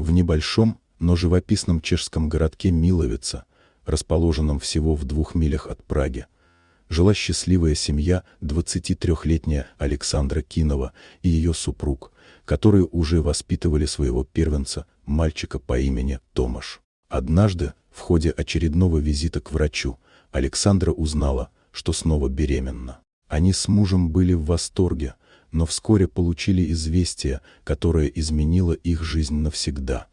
В небольшом, но живописном чешском городке Миловица, расположенном всего в 2 милях от Праги, жила счастливая семья 23-летняя Александра Кинова и ее супруг, которые уже воспитывали своего первенца, мальчика по имени Томаш. Однажды, в ходе очередного визита к врачу, Александра узнала, что снова беременна. Они с мужем были в восторге, но вскоре получили известие, которое изменило их жизнь навсегда.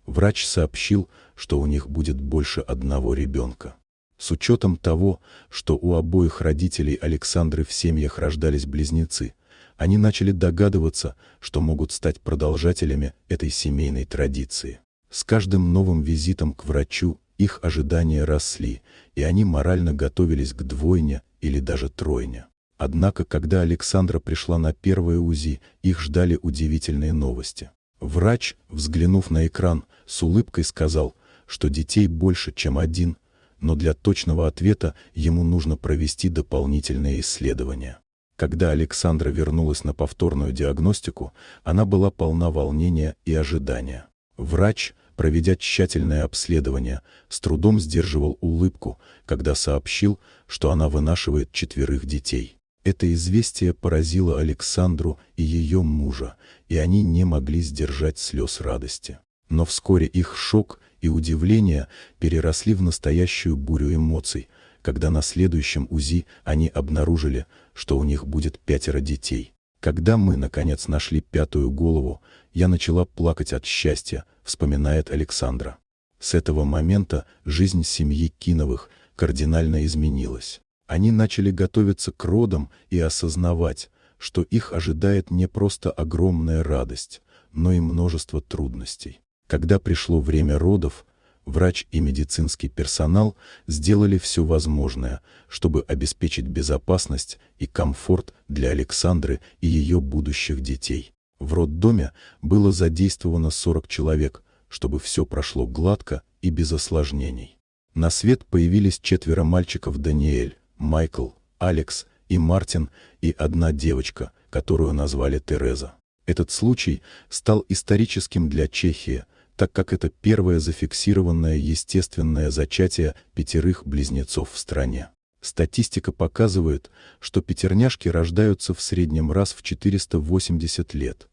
Врач сообщил, что у них будет больше одного ребенка. С учетом того, что у обоих родителей Александры в семьях рождались близнецы, они начали догадываться, что могут стать продолжателями этой семейной традиции. С каждым новым визитом к врачу их ожидания росли, и они морально готовились к двойне или даже тройне. Однако, когда Александра пришла на первое УЗИ, их ждали удивительные новости. Врач, взглянув на экран, с улыбкой сказал, что детей больше, чем один, но для точного ответа ему нужно провести дополнительные исследования. Когда Александра вернулась на повторную диагностику, она была полна волнения и ожидания. Врач, проведя тщательное обследование, с трудом сдерживал улыбку, когда сообщил, что она вынашивает 4 детей. Это известие поразило Александру и ее мужа, и они не могли сдержать слез радости. Но вскоре их шок и удивление переросли в настоящую бурю эмоций, когда на следующем УЗИ они обнаружили, что у них будет 5 детей. «Когда мы, наконец, нашли 5-ю голову, я начала плакать от счастья», — вспоминает Александра. С этого момента жизнь семьи Киновых кардинально изменилась. Они начали готовиться к родам и осознавать, что их ожидает не просто огромная радость, но и множество трудностей. Когда пришло время родов, врач и медицинский персонал сделали все возможное, чтобы обеспечить безопасность и комфорт для Александры и ее будущих детей. В роддоме было задействовано 40 человек, чтобы все прошло гладко и без осложнений. На свет появились 4 мальчиков: Даниэль, Майкл, Алекс и Мартин, и 1 девочка, которую назвали Тереза. Этот случай стал историческим для Чехии, так как это первое зафиксированное естественное зачатие 5 близнецов в стране. Статистика показывает, что пятерняшки рождаются в среднем раз в 480 лет.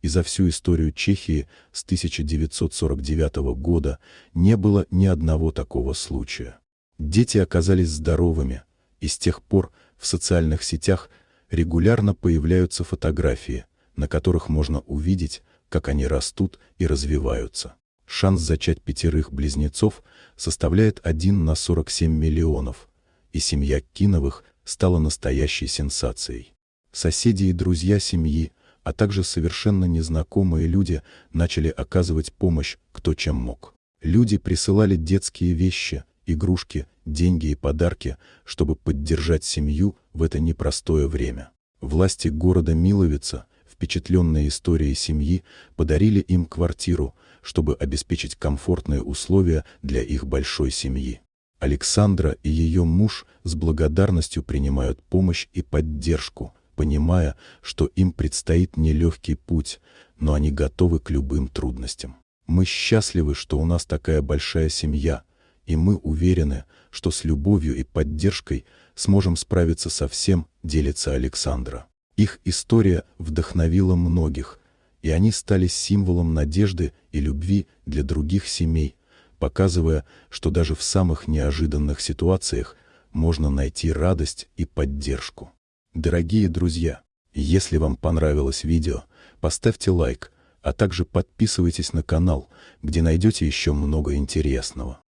И за всю историю Чехии с 1949 года не было ни одного такого случая. Дети оказались здоровыми, и с тех пор в социальных сетях регулярно появляются фотографии, на которых можно увидеть, как они растут и развиваются. Шанс зачать 5 близнецов составляет 1 на 47 миллионов, и семья Киновых стала настоящей сенсацией. Соседи и друзья семьи, а также совершенно незнакомые люди начали оказывать помощь кто чем мог. Люди присылали детские вещи, игрушки, деньги и подарки, чтобы поддержать семью в это непростое время. Власти города Миловица, впечатленные историей семьи, подарили им квартиру, чтобы обеспечить комфортные условия для их большой семьи. Александра и ее муж с благодарностью принимают помощь и поддержку, понимая, что им предстоит нелегкий путь, но они готовы к любым трудностям. «Мы счастливы, что у нас такая большая семья, и мы уверены, что с любовью и поддержкой сможем справиться со всем», — делится Александра. Их история вдохновила многих, и они стали символом надежды и любви для других семей, показывая, что даже в самых неожиданных ситуациях можно найти радость и поддержку. Дорогие друзья, если вам понравилось видео, поставьте лайк, а также подписывайтесь на канал, где найдете еще много интересного.